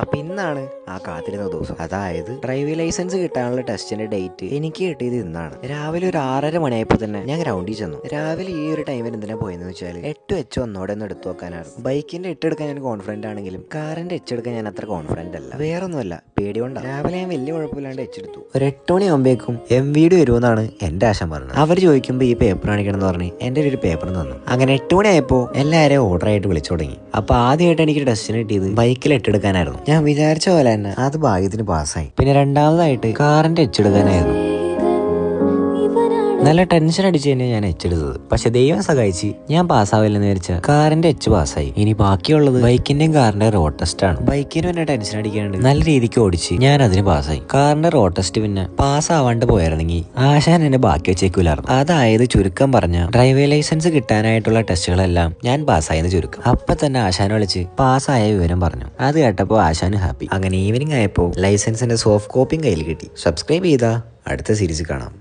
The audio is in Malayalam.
അപ്പൊ ഇന്നാണ് ആ കാത്തിരുന്ന ദിവസം. അതായത് ഡ്രൈവിംഗ് ലൈസൻസ് കിട്ടാനുള്ള ടെസ്റ്റിന്റെ ഡേറ്റ് എനിക്ക് കിട്ടിയത് ഇന്നാണ്. രാവിലെ ഒരു 6:30 മണിയായപ്പോൾ തന്നെ ഞാൻ ഗ്രൗണ്ടിൽ ചെന്നു. രാവിലെ ഈ ഒരു ടൈമിൽ എന്തിനാ പോയെന്ന് വെച്ചാൽ 8 വെച്ച് ഒന്നോടെ ഒന്ന് എടുത്തു വെക്കാനായിരുന്നു. ബൈക്കിന്റെ 8 എടുക്കാൻ ഞാൻ കോൺഫിഡന്റ് ആണെങ്കിലും കാറിന്റെ എച്ച് എടുക്കാൻ ഞാൻ അത്ര കോൺഫിഡന്റ് അല്ല. വേറൊന്നുമല്ല, പേടി കൊണ്ടാണ്. രാവിലെ ഞാൻ വലിയ കുഴപ്പമില്ലാണ്ട് എച്ചെടുത്തു. ഒരു 8 മണിയാകുമ്പോഴേക്കും MVD വരുമെന്നാണ് എന്റെ ആശം പറഞ്ഞത്. അവർ ചോദിക്കുമ്പോൾ ഈ പേപ്പർ കാണിക്കണം എന്ന് പറഞ്ഞ് എന്റെ ഒരു പേപ്പർ തന്നു. അങ്ങനെ 8 മണിയായപ്പോൾ എല്ലാവരെയും ഓർഡർ ആയിട്ട് വിളിച്ചു തുടങ്ങി. അപ്പൊ ആദ്യമായിട്ട് എനിക്ക് ടെസ്റ്റിന് കിട്ടിയത് ബൈക്കിൽ 8 എടുക്കാനായിരുന്നു. ഞാൻ വിചാരിച്ച പോലെ തന്നെ അത് ഭാഗ്യത്തിന് പാസ്സായി. പിന്നെ രണ്ടാമതായിട്ട് കാറിന്റെ എച്ചെടുക്കാനായിരുന്നു. നല്ല ടെൻഷൻ അടിച്ച് തന്നെ ഞാൻ എച്ചെടുത്തത്. പക്ഷെ ദൈവം സഹായിച്ച് ഞാൻ പാസ്സാവില്ലെന്ന് വിചാരിച്ച കാറിന്റെ എച്ച് പാസ്സായി. ഇനി ബാക്കിയുള്ളത് ബൈക്കിന്റെയും കാറിന്റെ റോഡ് ടെസ്റ്റ് ആണ്. ബൈക്കിന് പിന്നെ ടെൻഷൻ അടിക്കാണ്ട് നല്ല രീതിക്ക് ഓടിച്ച് ഞാൻ അതിന് പാസ്സായി. കാറിന്റെ റോഡ് ടെസ്റ്റ് പിന്നെ പാസ്സാവാണ്ട് പോയിരുന്നെങ്കിൽ ആശാൻ എന്നെ ബാക്കി വെച്ചേക്കൂലായിരുന്നു. അതായത് ചുരുക്കം പറഞ്ഞ ഡ്രൈവിംഗ് ലൈസൻസ് കിട്ടാനായിട്ടുള്ള ടെസ്റ്റുകളെല്ലാം ഞാൻ പാസ്സായെന്ന് ചുരുക്കം. അപ്പൊ തന്നെ ആശാൻ വിളിച്ച് പാസ്സായ വിവരം പറഞ്ഞു. അത് കേട്ടപ്പോൾ ആശാന് ഹാപ്പി. അങ്ങനെ ഈവനിങ് ആയപ്പോൾ ലൈസൻസിന്റെ സോഫ്റ്റ് കോപ്പിയും കയ്യിൽ കിട്ടി. സബ്സ്ക്രൈബ് ചെയ്താ അടുത്ത സീരീസ് കാണാം.